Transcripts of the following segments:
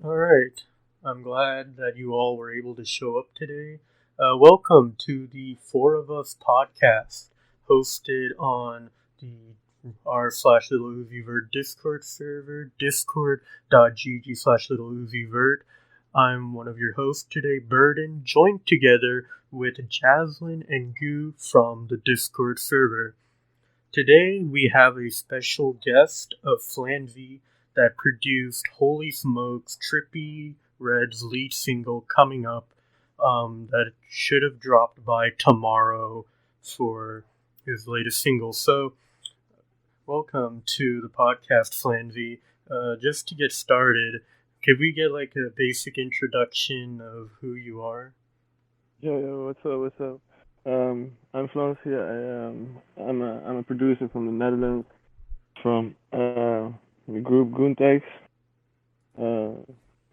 All right. I'm glad that you all were able to show up today. Welcome to the Four of Us podcast, hosted on the r/Lil Uzi Vert Discord server, discord.gg/Lil Uzi Vert. I'm one of your hosts today, Burden, joined together with Jaslyn and Goo from the Discord server. Today we have a special guest of Flansie that produced Holy Smokes Trippy Red's lead single coming up that should have dropped by tomorrow for his latest single. So, welcome to the podcast, Flansie. Just to get started, could we get like a basic introduction of who you are? Yo, what's up? I'm Flansie. I'm a producer from the Netherlands, from the group Goontex. Uh,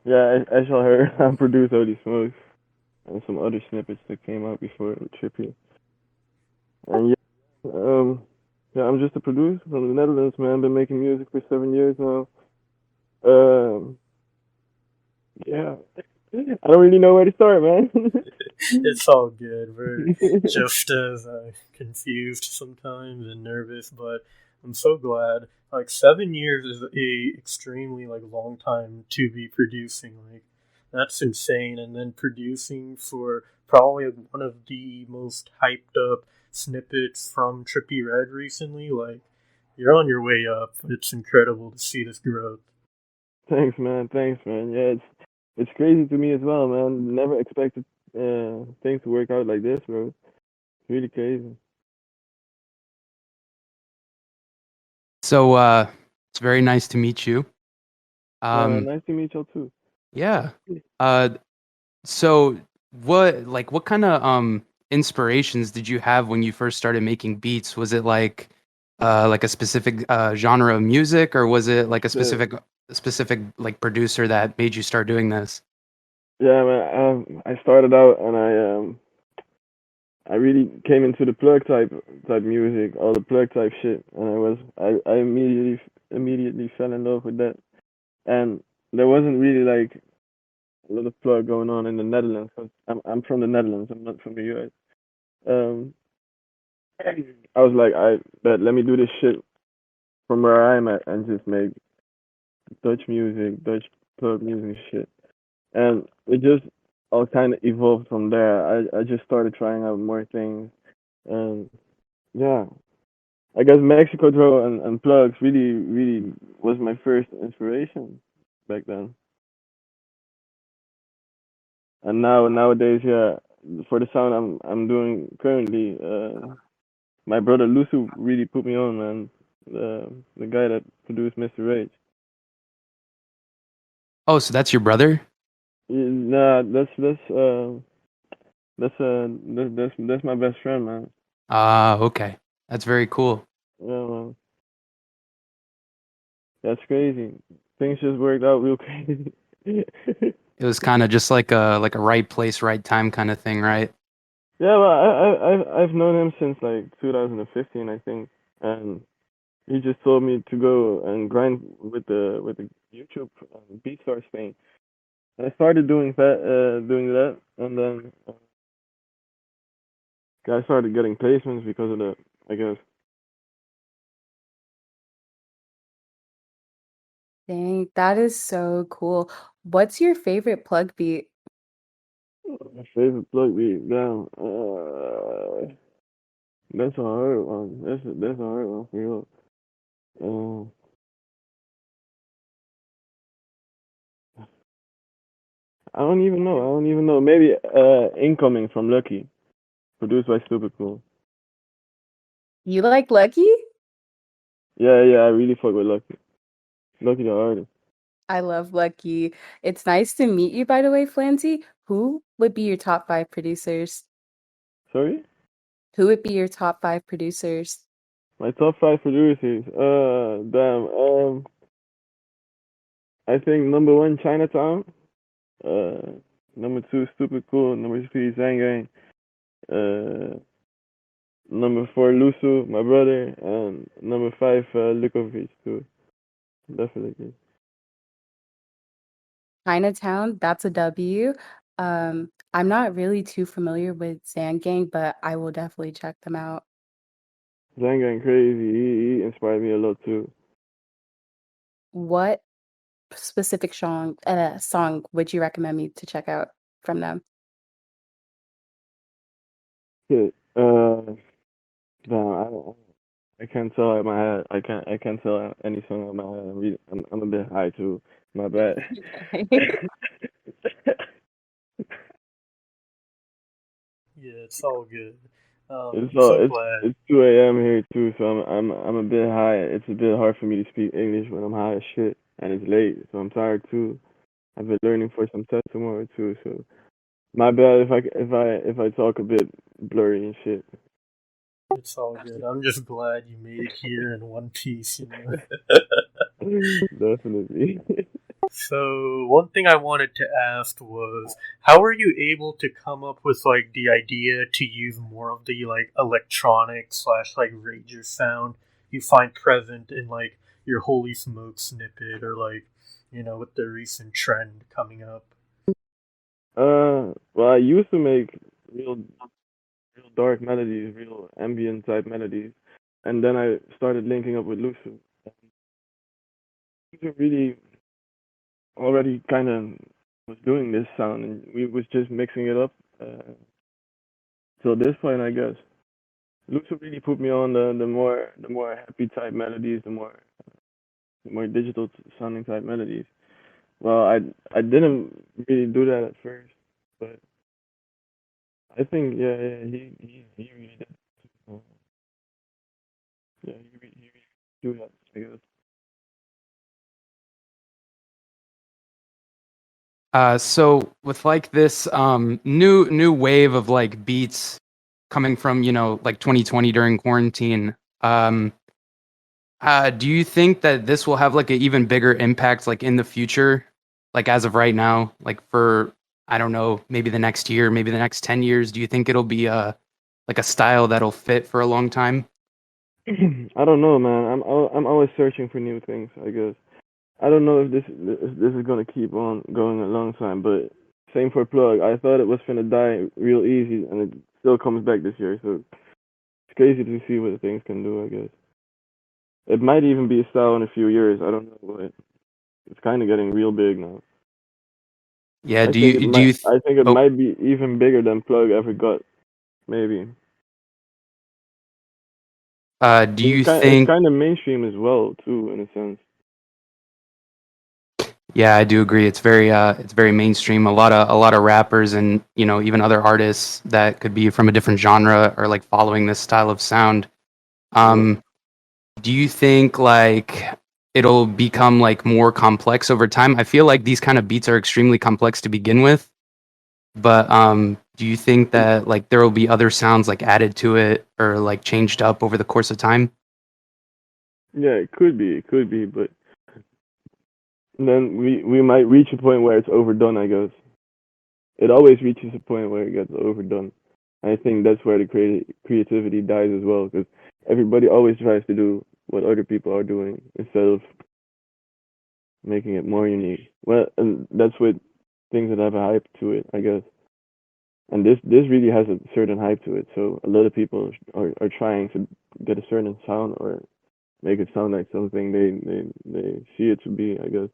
yeah, as y'all heard, I produced all these smokes and some other snippets that came out before with Trippy. And yeah, I'm just a producer from the Netherlands, man. Been making music for 7 years now. Um, yeah, I don't really know where to start, man. It's all good. We're just as confused sometimes and nervous, but I'm so glad. Like 7 years is a extremely like long time to be producing. Like that's insane. And then producing for probably one of the most hyped up snippets from Trippy Red recently. Like you're on your way up. It's incredible to see this growth. Thanks, man. Thanks, man. Yeah, it's crazy to me as well, man. Never expected things to work out like this, bro. It's really crazy. So it's very nice to meet you. Yeah, man. Um, Nice to meet y'all too. yeah. Uh, so what kind of inspirations did you have when you first started making beats? Was it like a specific genre of music, or was it like a The specific like producer that made you start doing this? Yeah, man. I started out and I really came into the plug type music, all the plug type shit, and I immediately fell in love with that. And there wasn't really like a lot of plug going on in the Netherlands, because I'm from the Netherlands. I'm not from the US. Um, I was like, I bet let me do this shit from where I'm at and just make Dutch music, Dutch club music shit. And it just all kind of evolved from there. I just started trying out more things. And yeah, I guess Mexico Draw and Plugs really was my first inspiration back then. And nowadays, yeah, for the sound I'm doing currently, my brother Lusu really put me on, man. The guy that produced Mr. Rage. Oh, so that's your brother? Nah, that's my best friend, man. Ah, okay. That's very cool. Yeah, man. That's crazy. Things just worked out real crazy. It was kind of just like a right place, right time kind of thing, right? Yeah, well, I've known him since like 2015, I think, and he just told me to go and grind with the YouTube BeatStars thing. And I started doing that, and then I started getting placements because of that, I guess. Dang, that is so cool. What's your favorite plug beat? My favorite plug beat, damn. That's a hard one. That's a hard one for you. Uh, I don't even know. I don't even know. Maybe Incoming from Lucky, produced by Stupid Cool. You like Lucky? Yeah, I really fuck with Lucky. Lucky the artist. I love Lucky. It's nice to meet you, by the way, Flanty. Who would be your top five producers? Sorry? Who would be your top five producers? My top five producers. Damn. I think number one, Chinatown. Uh, number two, Stupid Cool. Number three, Zangang. Uh, number four, Lusu, my brother. And number five, Lukovic too. Definitely. Chinatown, that's a W. I'm not really too familiar with Gang, but I will definitely check them out. Zangang crazy. He inspired me a lot too. What specific song would you recommend me to check out from them? Shit. Damn, I can't tell out my head. I can't tell out any song out my head. I'm a bit high too. My bad. Yeah, it's all good. It's I'm so all glad. it's 2 a.m. here too, so I'm a bit high. It's a bit hard for me to speak English when I'm high as shit, and it's late, so I'm tired too. I've been learning for some tests tomorrow too, so my bad if I talk a bit blurry and shit. It's all good. I'm just glad you made it here in one piece, you know. Definitely. So one thing I wanted to ask was, how were you able to come up with like the idea to use more of the like electronic slash like rager sound you find present in like your Holy Smoke snippet, or like, you know, with the recent trend coming up? Well, I used to make real real dark melodies, real ambient type melodies, and then I started linking up with Lusu. Lusu really already kind of was doing this sound, and we was just mixing it up till this point, I guess. Luxo really put me on the more happy type melodies, the more digital sounding type melodies. Well, I didn't really do that at first, but I think yeah he really did. Uh, yeah, he really do that, I guess. So with like this new wave of like beats coming from, like 2020 during quarantine, um do you think that this will have like an even bigger impact like in the future, like as of right now, like for, I don't know, maybe the next year, maybe the next 10 years? Do you think it'll be like a style that'll fit for a long time? I don't know, man. I'm always searching for new things, I guess. I don't know if this is gonna keep on going a long time, but same for plug. I thought it was gonna die real easy, and it still comes back this year. So it's crazy to see what things can do, I guess. It might even be a style in a few years. I don't know, but it's kind of getting real big now. Yeah, I do think it you do might. you I think it oh might be even bigger than plug ever got. Maybe do 'cause you it's think kind of mainstream as well too, in a sense. Yeah, I do agree. It's very mainstream. A lot of rappers and, even other artists that could be from a different genre are like following this style of sound. Yeah. Um, do you think like it'll become like more complex over time? I feel like these kind of beats are extremely complex to begin with, but do you think Um, that like there will be other sounds like added to it or like changed up over the course of time? yeah, it could be. It could be, but then we might reach a point where it's overdone, I guess. It always reaches a point where it gets overdone. I think that's where the creativity dies as well, because everybody always tries to do what other people are doing instead of making it more unique. Well, and that's what things that have a hype to it, I guess. And this really has a certain hype to it, so a lot of people are trying to get a certain sound or make it sound like something they see it to be, I guess.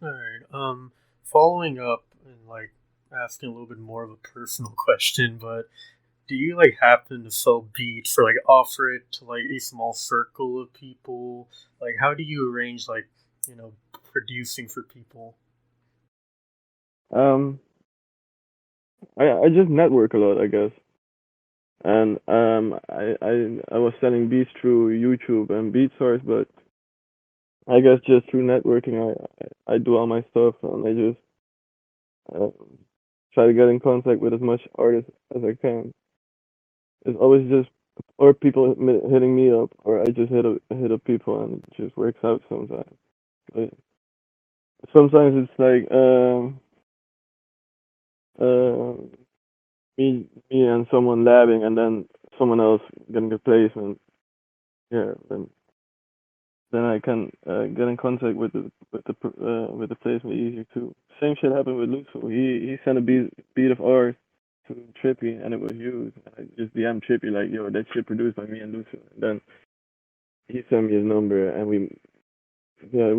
Alright, following up and like asking a little bit more of a personal question, but do you like happen to sell beats or like offer it to like a small circle of people? Like, how do you arrange like, you know, producing for people? Um, I just network a lot, I guess. And I was selling beats through YouTube and BeatSource, but I guess just through networking, I do all my stuff and I just uh, try to get in contact with as much artists as I can. It's always just or people hitting me up, or I just hit up people, and it just works out sometimes. But sometimes it's like uh, me and someone labbing, and then someone else getting a placement. Yeah, then then I can get in contact with the placement easier too. Same shit happened with Luso. He sent a beat of ours to Trippy and it was used. I just DM Trippy like, yo, that shit produced by me and Luso. And then he sent me his number and we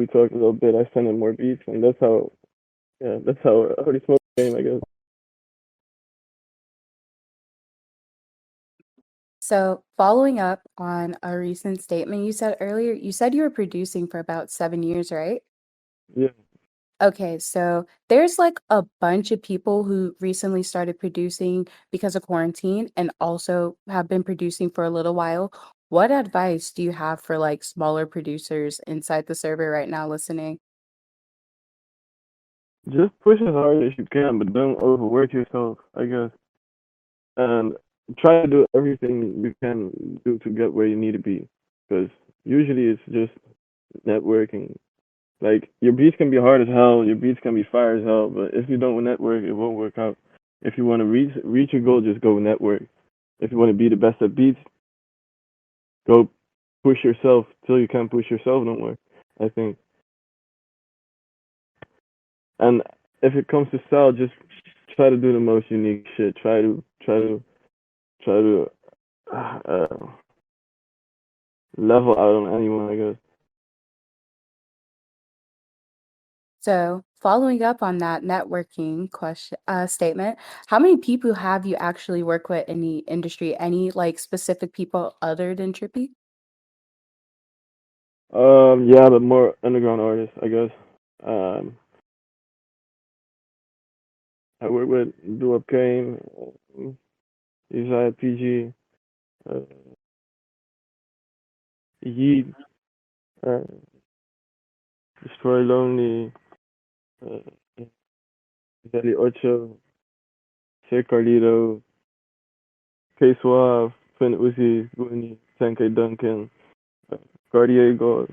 talked a little bit. I sent him more beats and that's how Holy Smoke came, I guess. So, following up on a recent statement you said earlier, you said you were producing for about 7 years, right? Yeah. Okay, so there's like a bunch of people who recently started producing because of quarantine and also have been producing for a little while. What advice do you have for like smaller producers inside the server right now listening? Just push as hard as you can, but don't overwork yourself, I guess. And try to do everything you can do to get where you need to be. Because usually it's just networking. Like, your beats can be hard as hell, your beats can be fire as hell, but if you don't network, it won't work out. If you want to reach your goal, just go network. If you want to be the best at beats, go push yourself till you can't push yourself no more, I think. And if it comes to style, just try to do the most unique shit. Try to uh, level out on anyone, I guess. So, following up on that networking question statement, how many people have you actually worked with in the industry? Any like specific people other than Trippy? Yeah, but more underground artists, I guess. Um, I work with Do Up Kane, Isaiah PG, uh, Yeet, uh, Destroy Lonely, uh, Deli Ocho, Say Carlito, K Suave, Finn Uzi, Goonie, 10K Duncan, Cartier Gold,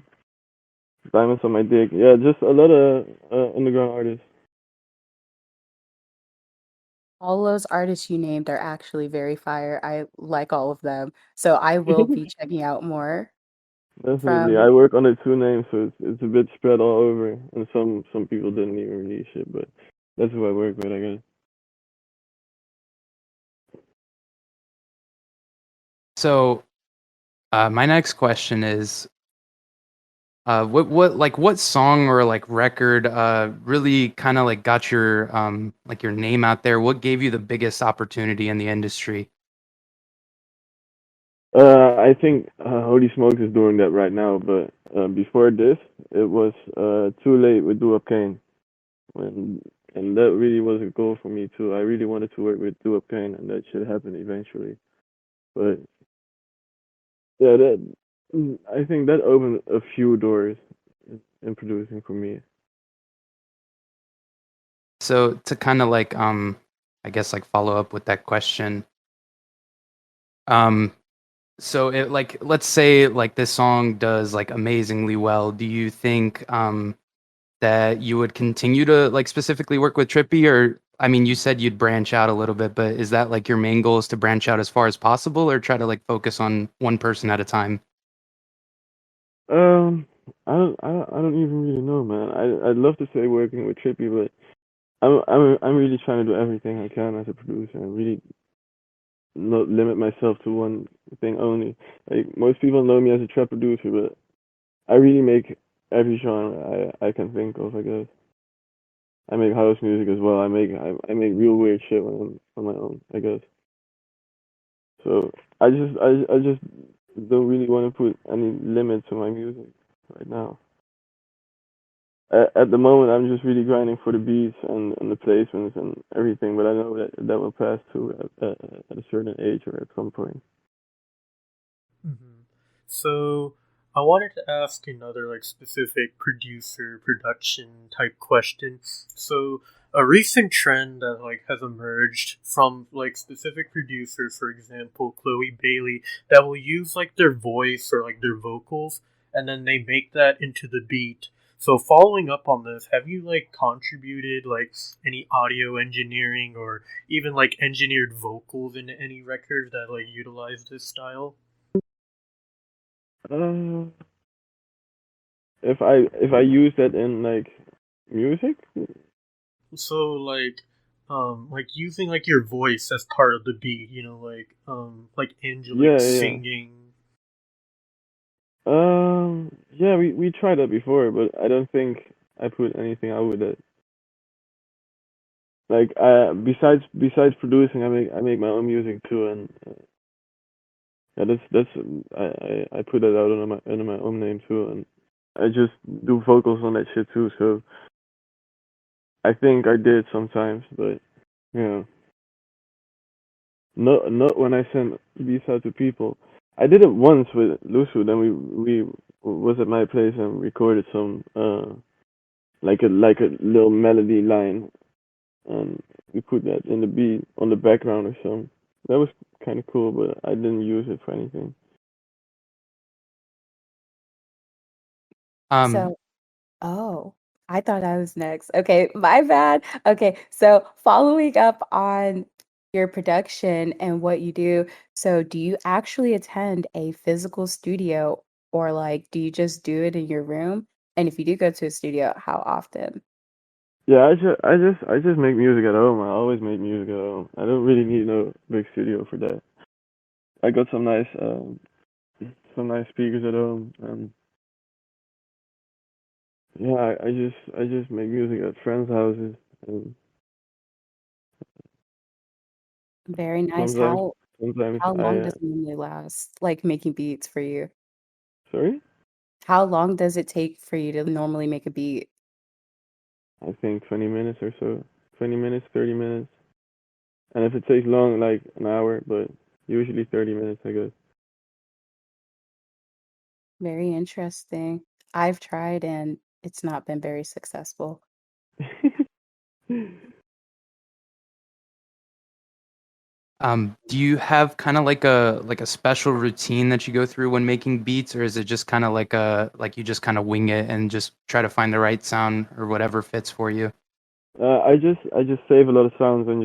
Diamonds on My Dick. Yeah, just a lot of underground artists. All those artists you named are actually very fire. I like all of them. So I will be checking out more Definitely. I from work under two names, so it's a bit spread all over, and some people didn't even release shit, but that's who I work with, I guess. So, my next question is, what song or like record really kind of like got your name out there? What gave you the biggest opportunity in the industry? I think Holy Smokes is doing that right now, but before this, it was Too Late with Do Up Kane, when and that really was a goal for me too. I really wanted to work with Do Up Kane, and that should happen eventually. But yeah, I think that opened a few doors in producing for me. So to kind of like I guess like follow up with that question. Um so it like let's say like this song does like amazingly well. Do you think that you would continue to like specifically work with Trippy, or I mean you said you'd branch out a little bit, but is that like your main goal is to branch out as far as possible or try to like focus on one person at a time? I don't even really know, man. I'd love to say working with Trippy, but I'm really trying to do everything I can as a producer and really not limit myself to one thing only. Like, most people know me as a trap producer, but I really make every genre I can think of, I guess. I make house music as well. I make real weird shit when I'm on my own, I guess. So I just don't really want to put any limit to my music right now. At the moment, I'm just really grinding for the beats and the placements and everything, but I know that will pass too at a certain age or at some point. So I wanted to ask another like specific producer production type question. So a recent trend that like has emerged from like specific producers, for example, Chloe Bailey, that will use like their voice or like their vocals and then they make that into the beat. So following up on this, have you like contributed like any audio engineering or even like engineered vocals in any record that like utilize this style? Uh, if I use that in like music. So like using like your voice as part of the beat, like Angelique Yeah, yeah. singing. Yeah, we tried that before, but I don't think I put anything out with it. Like, besides producing, I make my own music too, and yeah, that's I put that out under my own name too, and I just do vocals on that shit too. So I think I did sometimes, but yeah, not when I send beats out to people. I did it once with Lusu. Then we was at my place and recorded some like a little melody line, and we put that in the beat on the background or something. That was kind of cool, but I didn't use it for anything. Um, So, oh, I thought I was next. Okay, my bad. Okay, so following up on your production and what you do, so do you actually attend a physical studio or like do you just do it in your room? And if you do go to a studio, how often? Yeah, I just make music at home. I always make music at home. I don't really need no big studio for that. I got some nice speakers at home, and yeah, I just make music at friends' houses, and Very nice. sometimes How sometimes how I long does it normally last, like making beats for you? sorry. How long does it take for you to normally make a beat? I think 20 minutes or so. 20 minutes, 30 minutes. And if it takes long, like an hour, but usually 30 minutes, I guess. Very interesting. I've tried and it's not been very successful. do you have kind of like a special routine that you go through when making beats, or is it just kind of like you just kind of wing it and just try to find the right sound or whatever fits for you? I just save a lot of sounds and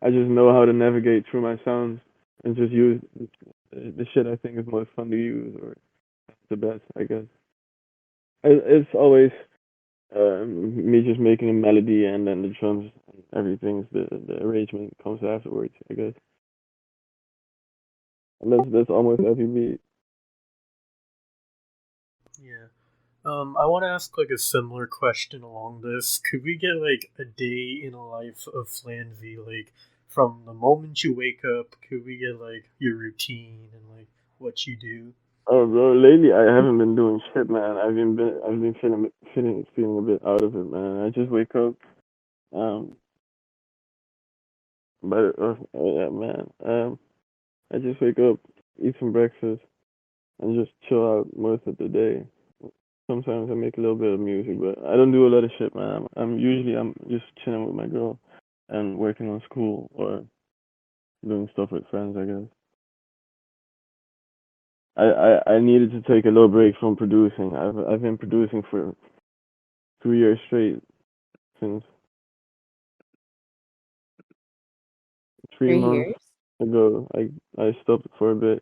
I just know how to navigate through my sounds and just use the shit I think is most fun to use or the best, I guess. It's always me just making a melody and then the drums and everything. The arrangement comes afterwards, I guess. And that's almost every beat. Yeah. I want to ask like a similar question along this. Could we get like a day in a life of Flansie, like from the moment you wake up? Could we get like your routine and like what you do? Oh, bro, lately I haven't been doing shit, man. I've been feeling a bit out of it, man. I just wake up, um, but yeah, man. I just wake up, eat some breakfast, and just chill out most of the day. Sometimes I make a little bit of music, but I don't do a lot of shit, man. I'm just chilling with my girl and working on school or doing stuff with friends, I guess. I needed to take a little break from producing. I've been producing for 2 years straight since 3 months 3 years? ago. I stopped for a bit.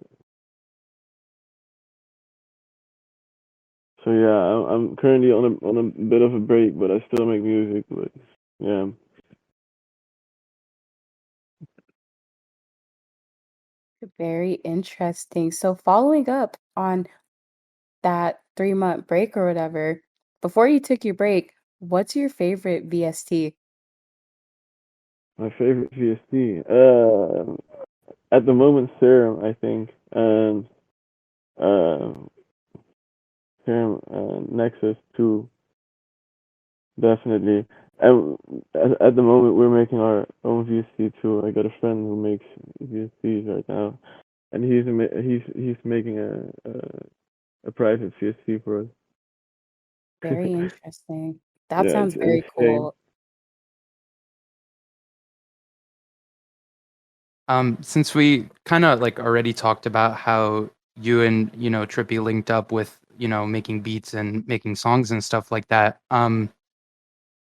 So yeah, I'm currently on a bit of a break, but I still make music. But yeah, Very interesting. So following up on that 3-month break or whatever, before you took your break, what's your favorite VST? my favorite VST. At the moment, Serum, I think, and uh, Serum Nexus 2, definitely. And at the moment, we're making our own VST too. I got a friend who makes VSTs right now, and he's making a private VST for us. Very interesting. That Yeah, sounds it's very insane. cool. Since we kind of like already talked about how you and Trippy linked up with making beats and making songs and stuff like that.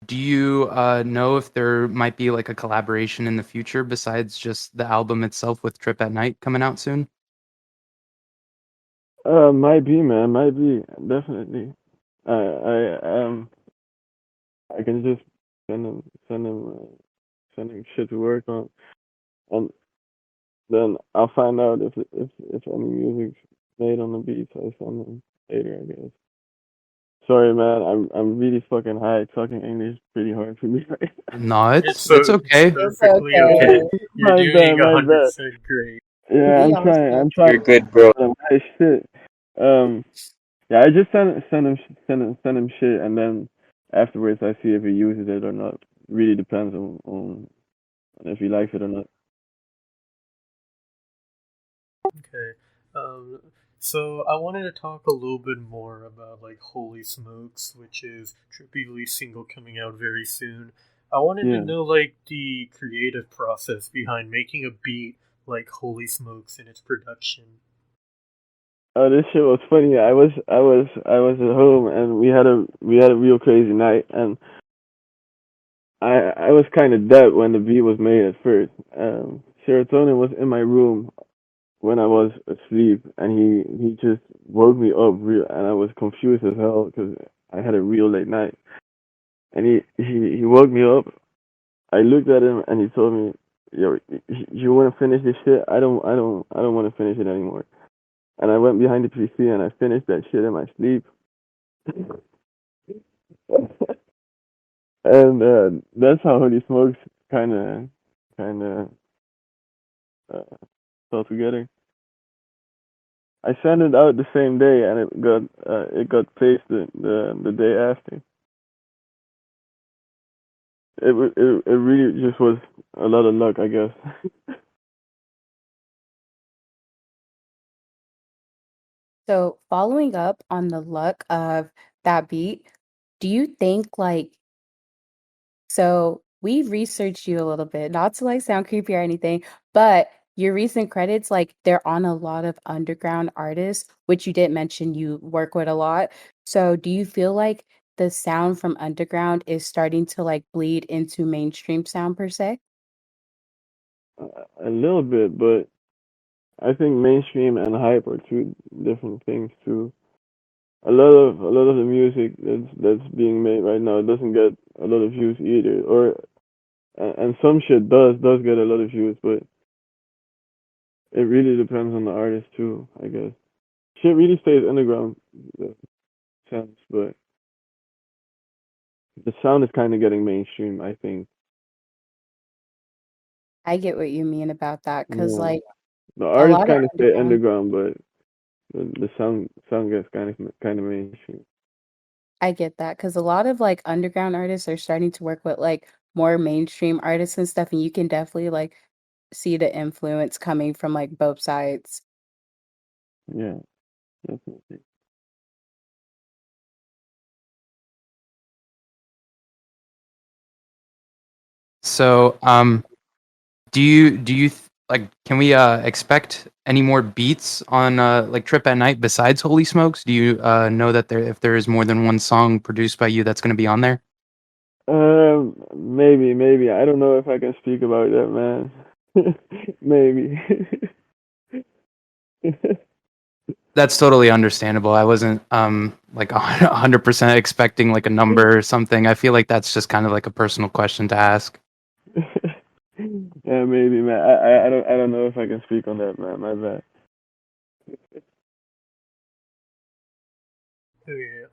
Do you know if there might be like a collaboration in the future besides just the album itself with Trip at Night coming out soon? Might be, man. Might be. Definitely. I can just send him, send him, send him shit to work on, and then I'll find out if any music's made on the beats. I send him later, I guess. Sorry, man. I'm really fucking high. Talking English is pretty hard for me right No, It's it's it's okay. It's perfectly now. okay. okay. You're My bad, doing my bad. 100% great. Yeah, We I'm all trying. said I'm trying. You're good, bro. I'm high as shit. Um, yeah, I just send him shit, and then afterwards I see if he uses it or not. Really depends on if he likes it or not. Okay. Um, so I wanted to talk a little bit more about like Holy Smokes, which is Trippy Lee's single coming out very soon. I wanted to Yeah. know like the creative process behind making a beat like Holy Smokes in its production. Oh, this shit was funny. I was at home, and we had a real crazy night, and I was kind of dead when the beat was made at first. Serotonin was in my room when I was asleep, and he just woke me up real, and I was confused as hell because I had a real late night, and he woke me up. I looked at him, and he told me, "Yo, you want to finish this shit? I don't want to finish it anymore." And I went behind the PC and I finished that shit in my sleep. And that's how Holy Smokes kind of uh, fell together. I sent it out the same day, and it got placed the day after. It really just was a lot of luck, I guess. So, following up on the luck of that beat, do you think like so we researched you a little bit, not to like sound creepy or anything, but your recent credits, like they're on a lot of underground artists, which you did mention you work with a lot. So do you feel like the sound from underground is starting to like bleed into mainstream sound per se? A little bit, but I think mainstream and hype are two different things too. A lot of the music that's being made right now doesn't get a lot of views either, or and some shit does get a lot of views, but it really depends on the artist too, I guess. Shit really stays underground, the sense, but the sound is kind of getting mainstream, I think. I get what you mean about that because Yeah, like the a artists lot of kind of stay underground. underground, but the sound gets kind of mainstream. I get that because a lot of like underground artists are starting to work with like more mainstream artists and stuff, and you can definitely like see the influence coming from like both sides. Yeah, definitely. So, like can we expect any more beats on like Trip at Night besides Holy Smokes? Do you know that if there is more than one song produced by you that's going to be on there? Maybe. I don't know if I can speak about that, man. Maybe. That's totally understandable. I wasn't like 100% expecting like a number or something. I feel like that's just kind of like a personal question to ask. Yeah, maybe, man. I don't know if I can speak on that, man. My bad. Okay.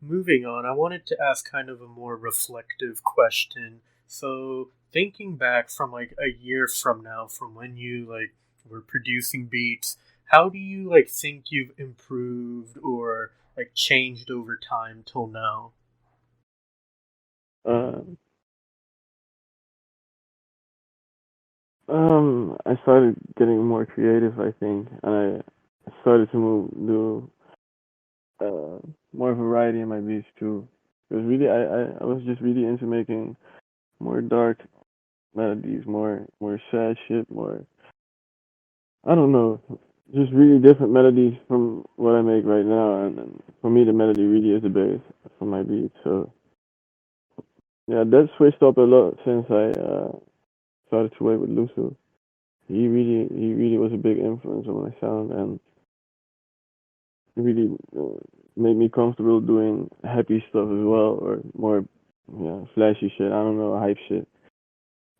Moving on, I wanted to ask kind of a more reflective question. So, thinking back from like a year from now, from when you like were producing beats, how do you like think you've improved or like changed over time till now? Uh, I started getting more creative, I think, and I started to do uh more variety in my beats too. It was really I was just really into making more dark melodies, more sad shit, more I don't know, just really different melodies from what I make right now, and for me the melody really is the base for my beats. So yeah, that switched up a lot since I started to work with Lucio. He really was a big influence on my sound, and really made me comfortable doing happy stuff as well, or more, yeah, flashy shit. I don't know, hype shit.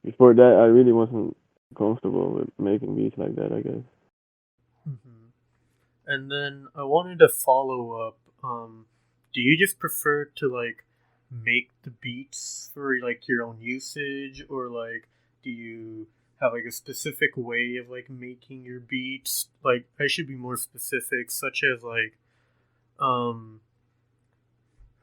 Before that, I really wasn't comfortable with making beats like that, I guess. Hmm. And then I wanted to follow up. Do you just prefer to like make the beats for like your own usage, or like do you have like a specific way of like making your beats? Like I should be more specific, such as like um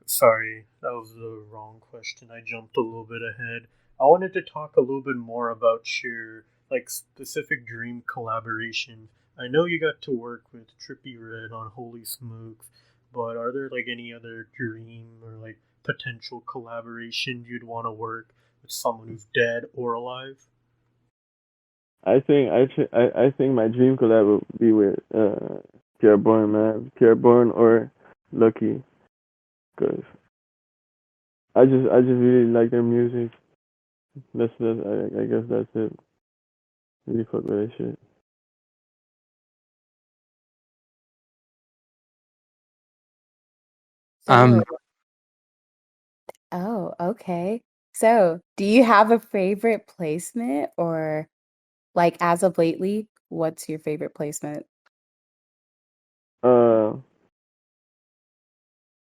sorry, that was the wrong question. I jumped a little bit ahead. I wanted to talk a little bit more about your like specific dream collaboration. I know you got to work with Trippy Red on Holy Smokes, but are there like any other dream or like potential collaboration you'd want to work with someone who's dead or alive? I think my dream collab would be with Pure Born, man. Pure Born or Lucky, cause I just really like their music. I guess that's it. Really fuck with that shit. Um, So, oh, okay. So, do you have a favorite placement or like as of lately, what's your favorite placement? Uh,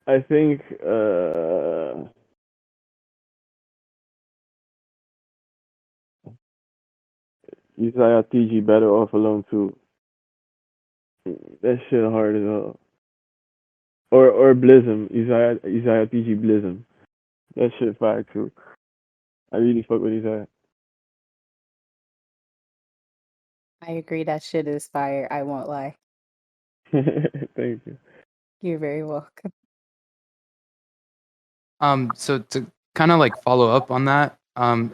I think Isaiah TG Better Off Alone too. That shit hard as hell. Or Blizzum, Isaiah TG Blizzum. That shit fire too. I really fuck with Isaiah. I agree that shit is fire. I won't lie. Thank you. You're very welcome. so to kind of like follow up on that,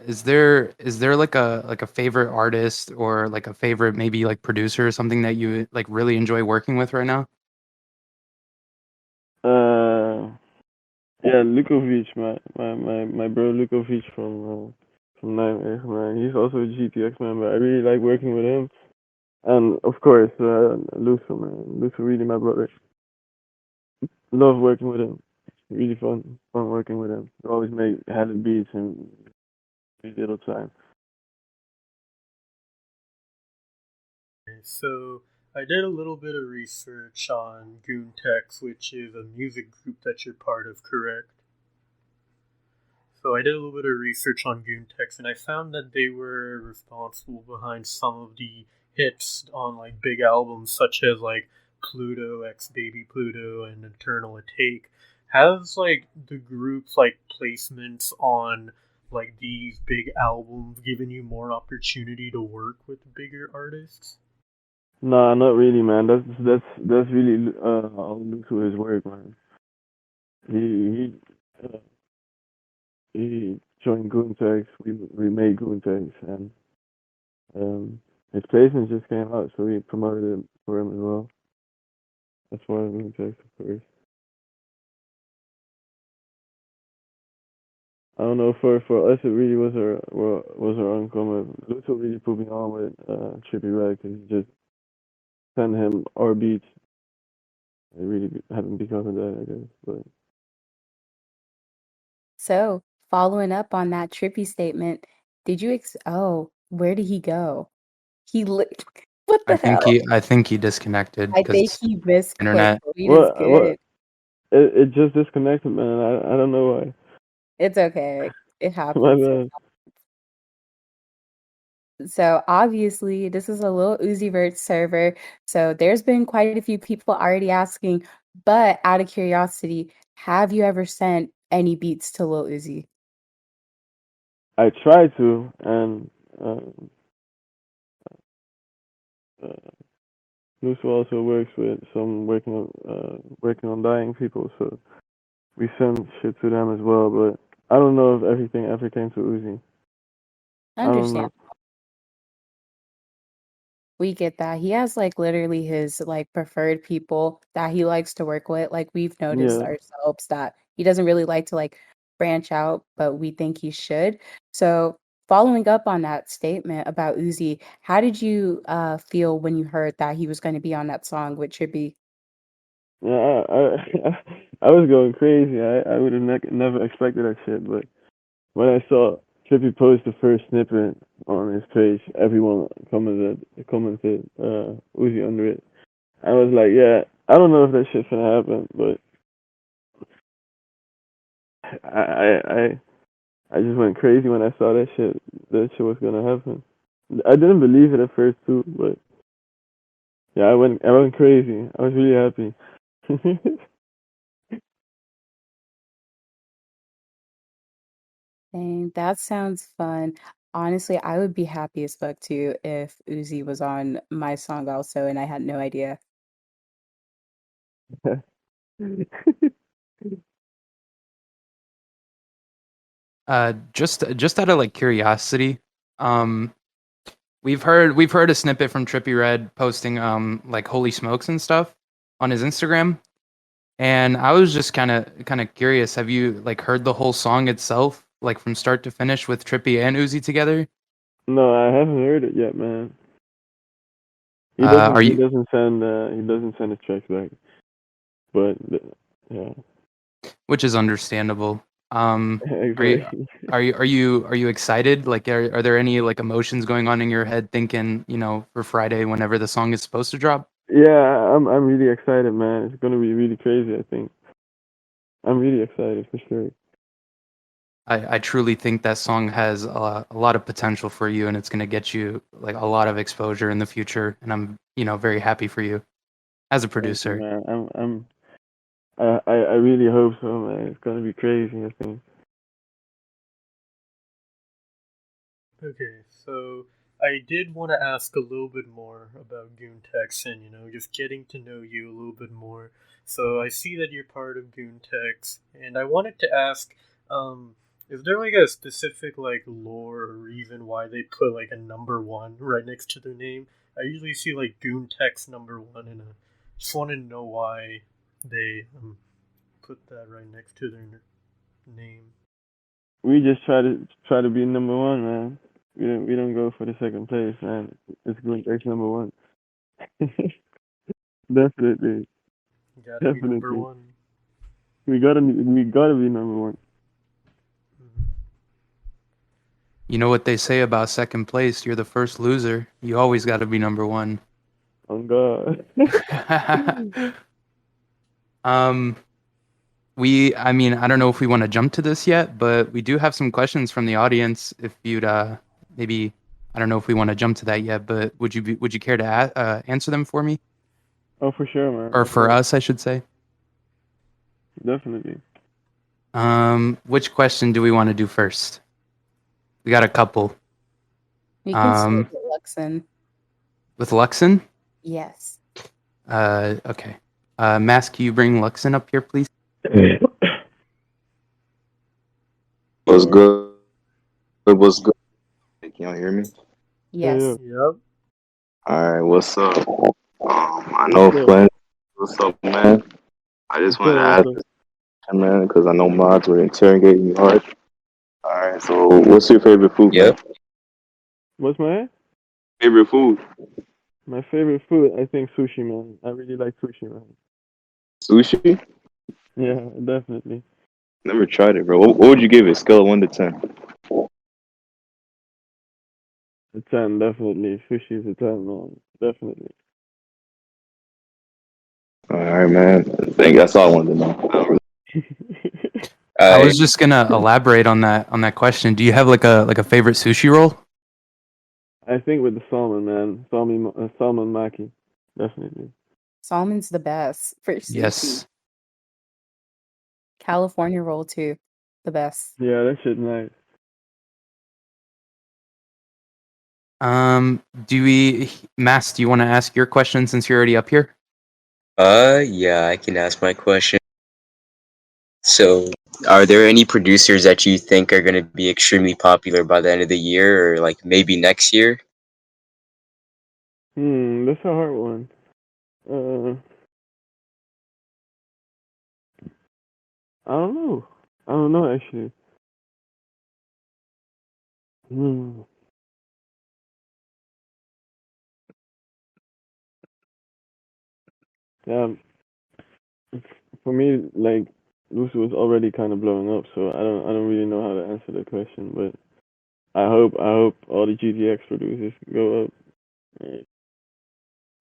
is there like a favorite artist or like a favorite maybe like producer or something that you like really enjoy working with right now? Uh, yeah, Lukovic, my bro Lukovic from 9X, man. He's also a GTX member. I really like working with him. And of course, Luther, man. Luther really my brother. Love working with him. Really fun working with him. We always make hella beats in very little time. So I did a little bit of research on Goontex, which is a music group that you're part of, correct? So I did a little bit of research on Goontex, and I found that they were responsible behind some of the hits on like big albums, such as like Pluto X Baby Pluto and Eternal Take. Has like the group's like placements on like these big albums given you more opportunity to work with bigger artists? Nah, not really, man. That's really all due to his work, man. Uh, he joined Goontex. We made Goontex, and um, his placement just came out, so we promoted it for him as well. That's why Goontex, of course. I don't know. For us, it really was our uncommon. Luther really put me on with Trippy Red because he just sent him our beats. It really happened because of that, I guess. But So, following up on that trippy statement, where did he go? He li what the hell? I think he disconnected I think because he misclicked. internet. Weed is what? good. It just disconnected, man. I don't know why. It's okay. It My happens. bad. So obviously, this is a Lil Uzi Vert server. So there's been quite a few people already asking, but out of curiosity, have you ever sent any beats to Lil Uzi? I tried to, and uh, Lucio also works with some working on dying people, so we send shit to them as well. But I don't know if everything ever came to Uzi. I don't Understand. know. We get that. He has like literally his like preferred people that he likes to work with. Like we've noticed Yeah, ourselves that he doesn't really like to like branch out, but we think he should. So following up on that statement about Uzi, how did you feel when you heard that he was going to be on that song with Trippy? Yeah, I was going crazy. I would have never expected that shit. But when I saw Trippy post the first snippet on his page, everyone commented Uzi under it. I was like, yeah, I don't know if that shit's gonna happen, but I I I I just went crazy when I saw that shit. That shit was gonna happen. I didn't believe it at first too, but yeah, I went crazy. I was really happy. Dang, that sounds fun. Honestly, I would be happy as fuck too if Uzi was on my song also and I had no idea. Just out of like curiosity, um, we've heard a snippet from Trippy Red posting like holy smokes and stuff on his Instagram, and I was just kind of curious. Have you like heard the whole song itself, like from start to finish with Trippy and Uzi together? No, I haven't heard it yet, man. He Uh, doesn't are he you? doesn't send he doesn't send his tracks back. But yeah, Which is understandable. Are you exactly. are you excited? Like, are there any like emotions going on in your head, thinking for Friday whenever the song is supposed to drop? Yeah, I'm really excited, man. It's gonna be really crazy, I think. I'm really excited for sure. I truly think that song has a lot of potential for you, and it's going to get you like a lot of exposure in the future. And I'm very happy for you as a Thank you, producer. man. I really hope so, man. It's gonna be crazy, I think. Okay, so I did want to ask a little bit more about Goontex and, just getting to know you a little bit more. So I see that you're part of Goontex, and I wanted to ask, is there like a specific like lore or reason why they put like a number one right next to their name? I usually see like Goontex number one, and I just want to know why they put that right next to their name. We just try to be number one, man. We don't go for the second place, man. It's good X number one. Definitely, You gotta be number definitely. one. We gotta be number one. Mhm. You know what they say about second place? You're the first loser. You always got to be number one. On God. um, I mean, I don't know if we want to jump to this yet, but we do have some questions from the audience. If you'd maybe, I don't know if we want to jump to that yet, but would you care to answer them for me Oh, for sure, man. or Of for course, us, I should say? definitely. Which question do we want to do first? We got a couple. We can start Um, with Luxon. with Luxon. Yes. Okay. Mask, can you bring Luxon up here, please? What's Sure. good? What's good? Can y'all hear me? Yeah, yeah. Yes. Yep. All right, what's up? I What's know up? Flynn. What's up, man? I just What's wanted up? to What's ask up? this question, man, because I know mods were interrogating you hard. All right, so what's your favorite food, man? Yep. What's my Favorite food? my favorite food? I think sushi, man. I really like sushi, man. Sushi? Yeah, definitely. Never tried it, bro. What would you give it? Scale of 1 to 10. A 10, definitely. Sushi is a 10, man. Definitely. All right, man. I think that's all I wanted to know. I don't really- I I was just gonna elaborate on that question. Do you have like a favorite sushi roll? I think with the salmon, man. Salmon maki. Definitely. Salmon's the best for sushi. Yes. California roll too. The best. Yeah, that shit nice. Do we, Mass? Do you want to ask your question since you're already up here? yeah, I can ask my question. So, are there any producers that you think are going to be extremely popular by the end of the year or like maybe next year? That's a hard one. Uh, I don't know. I don't know actually. Hmm. Yeah, for me, like Lucy was already kind of blowing up, so I don't really know how to answer the question, but I hope all the GTX producers go up.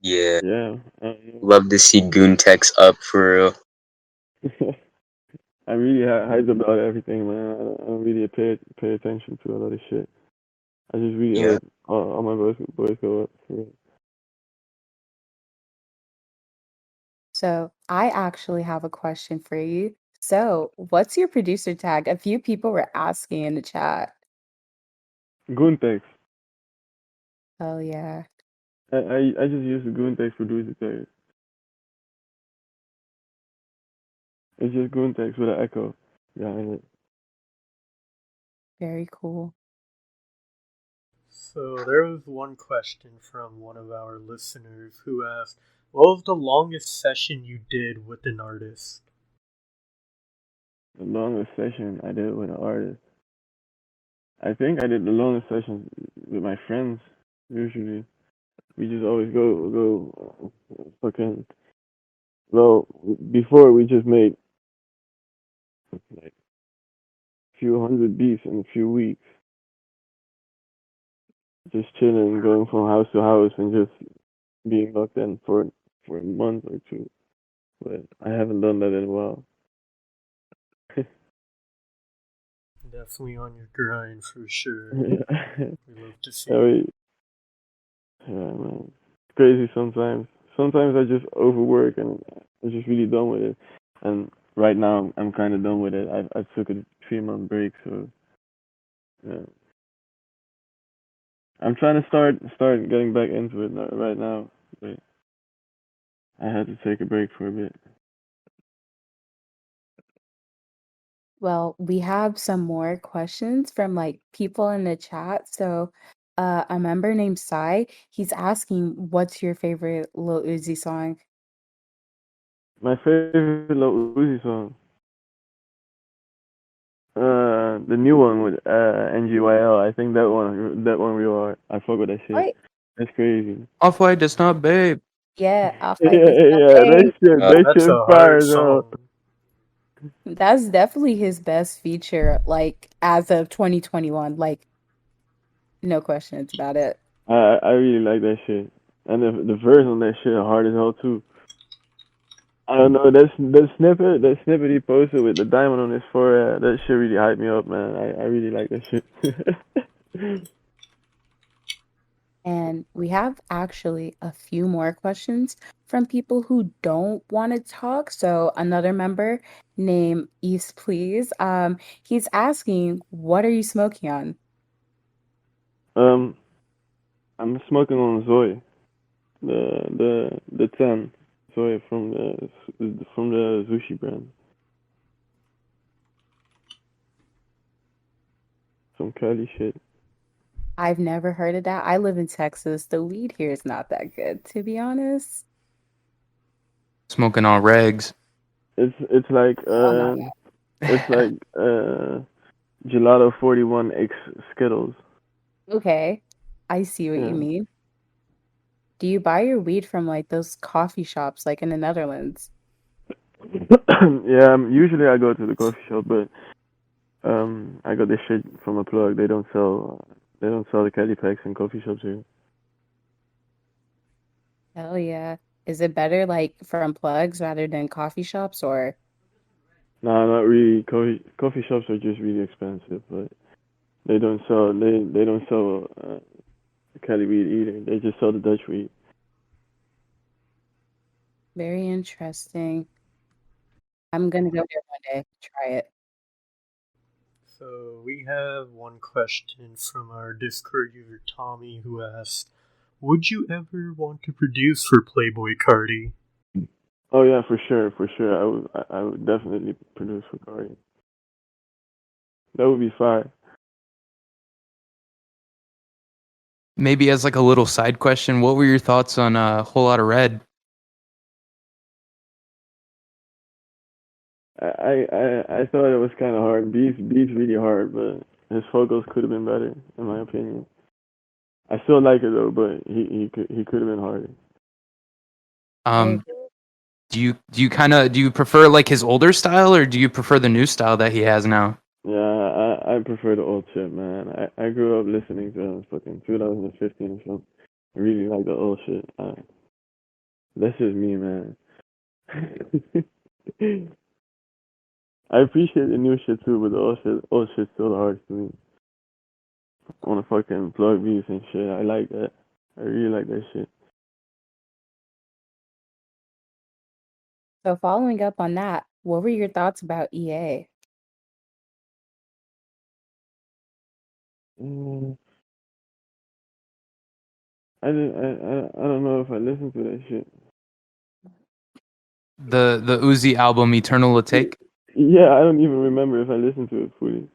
Yeah, Yeah, I don't love to see Goontex up for real. know. I'm really hyped about everything, man. I don't really pay attention to a lot of shit. I just really Yeah. hope all my boys go up. For real. So I actually have a question for you. So, what's your producer tag? A few people were asking in the chat. Goontex. Oh yeah, I just use the Goontex producer tag. It's just Goontex with an echo behind it. very cool. So there was one question from one of our listeners who asked, "What was the longest session you did with an artist?" The longest session I did with an artist. I think I did the longest sessions with my friends. Usually, we just always go fucking. Well, before we just made like a few hundred beats in a few weeks, just chilling, going from house to house, and just being locked in for a month or two. But I haven't done that in a while. Definitely on your grind for sure. Yeah, We love to see it. yeah, man. It's crazy sometimes. Sometimes I just overwork and I'm just really done with it. And right now I'm kind of done with it. I took a 3 month break, so yeah. I'm trying to start getting back into it right now, but I had to take a break for a bit. Well, we have some more questions from like people in the chat. So, a member named Sai, he's asking, "What's your favorite Lil Uzi song?" My favorite Lil Uzi song, the new one with NGYL. I think that one real hard. I fuck with that shit. What? That's crazy. Off white, that's not babe. Yeah, Off Yeah, White This yeah, Cafe. that That's shit a hard fire though. song. That's definitely his best feature, like as of 2021. Like, no questions about it. I really like that shit, and the verse on that shit hard as hell too. I don't know that snippet he posted with the diamond on his forehead. That shit really hyped me up, man. I really like that shit. And we have actually a few more questions from people who don't want to talk. So another member named East, please. He's asking, "What are you smoking on?" um, I'm smoking on Zoe, the 10 Zoe from the sushi brand, some Cali shit. I've never heard of that. I live in Texas. The weed here is not that good, to be honest. Smoking on regs. It's like Oh no. it's like Gelato 41 X Skittles. Okay. I see what you Yeah. mean. Do you buy your weed from like those coffee shops like in the Netherlands? Yeah, usually I go to the coffee shop, but I got this shit from a plug. They don't sell the caddy packs in coffee shops here. Hell yeah. Is it better like from plugs rather than coffee shops or? Nah, not really. Coffee shops are just really expensive, but they don't sell Cali weed either. They just sell the Dutch weed. Very interesting. I'm gonna go there one day, try it. So we have one question from our Discord user Tommy who asked, "Would you ever want to produce for Playboy Cardi?" Oh yeah, for sure, for sure. I would definitely produce for Cardi. That would be fire. Maybe as like a little side question, what were your thoughts on a whole lot of red? I thought it was kind of hard. Beats really hard, but his vocals could have been better, in my opinion. I still like it though, but he could have been harder. I Um, agree. Do you prefer like his older style, or do you prefer the new style that he has now? Yeah, I prefer the old shit, man. I grew up listening to him fucking 2015 or something. I really like the old shit. That's just me, man. I appreciate the new shit too, but the old shit's still hard to me. I wanna fucking plug beats and shit. I like that. I really like that shit. So following up on that, what were your thoughts about EA? Mm, I don't know if I listened to that shit. The Uzi album Eternal Will Take? Yeah, I don't even remember if I listened to it fully.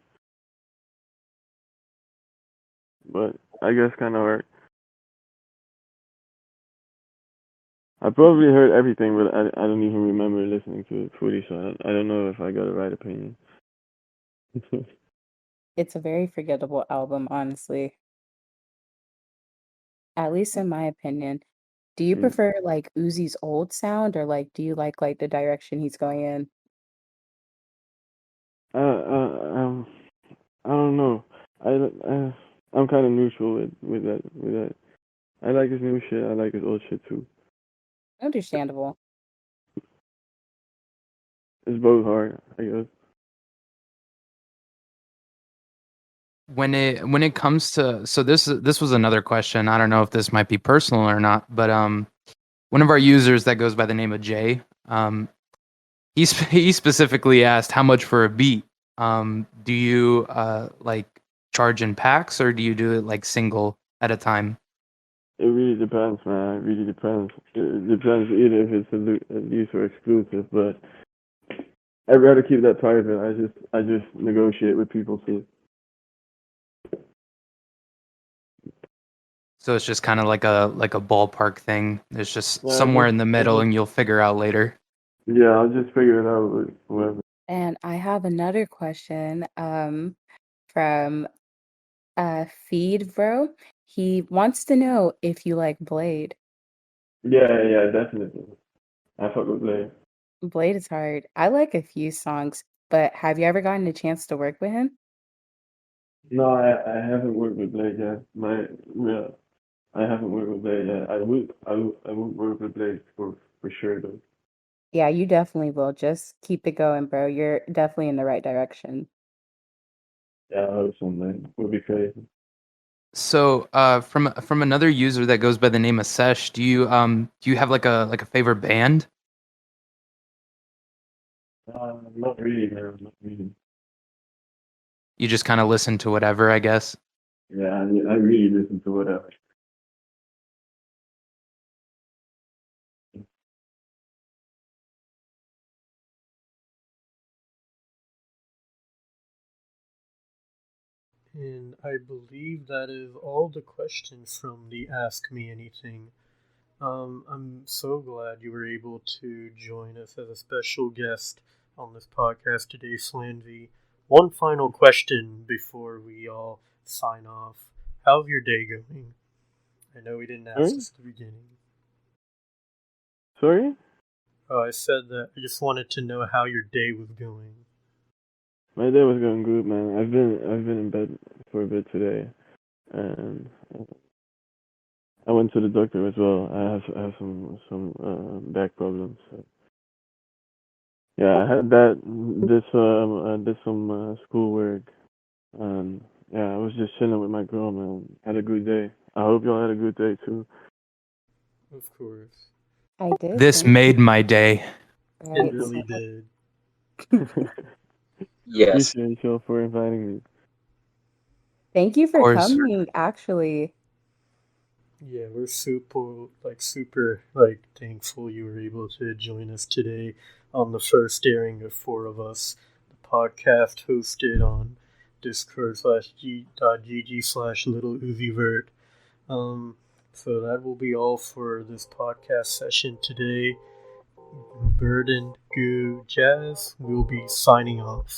But I guess kind of hard. I probably heard everything, but I don't even remember listening to it fully, so I don't know if I got the right opinion. It's a very forgettable album, honestly, at least in my opinion. Do you Yeah. prefer like Uzi's old sound or like do you like the direction he's going in? I don't know. I'm kind of neutral with that. I like his new shit. I like his old shit too. Understandable. It's both hard, I guess. When it comes to, so this was another question. I don't know if this might be personal or not, but one of our users that goes by the name of Jay, he specifically asked how much for a beat. Do you like charge in packs, or do you do it like single at a time? It really depends, man. It really depends. It depends either if it's a lease or exclusive, but I'd rather keep that private. I just negotiate with people too. So it's just kind of like a ballpark thing. It's just Yeah, somewhere in the middle, and you'll figure out later. yeah, I'll just figure it out with whoever. And I have another question from Feed Bro. He wants to know if you like Blade. Yeah, definitely. I fuck with Blade. Blade is hard. I like a few songs, but have you ever gotten a chance to work with him? No, I haven't worked with Blade yet. Yeah, I haven't worked with Blade yet. I would work with Blade for sure though. Yeah, you definitely will. Just keep it going, bro. You're definitely in the right direction. Yeah, I hope so, man. Would be crazy. So, from another user that goes by the name of Sesh, do you have like a favorite band? Not really, man. Not really. You just kind of listen to whatever, I guess. Yeah, I really listen to whatever. And I believe that is all the questions from the Ask Me Anything. I'm so glad you were able to join us as a special guest on this podcast today, Flansie. One final question before we all sign off. How's your day going? I know we didn't ask Sorry? this at the beginning. Sorry? Oh, I said that I just wanted to know how your day was going. My day was going good, man. I've been in bed for a bit today, and I went to the doctor as well. I have some back problems. So. Yeah, I had that. Did some schoolwork, and yeah, I was just chilling with my girl, man. Had a good day. I hope y'all had a good day too. Of course. I did. This Thank you. made my day. It Right. really did. Yes. Appreciate y'all for inviting me. Thank you Of for course. coming, actually. Yeah, we're super thankful you were able to join us today on the first airing of Four of Us, the podcast hosted on Discord/g.gg/Little Uzi Vert. Um, so that will be all for this podcast session today. Burden, Goo, Jazz will be signing off.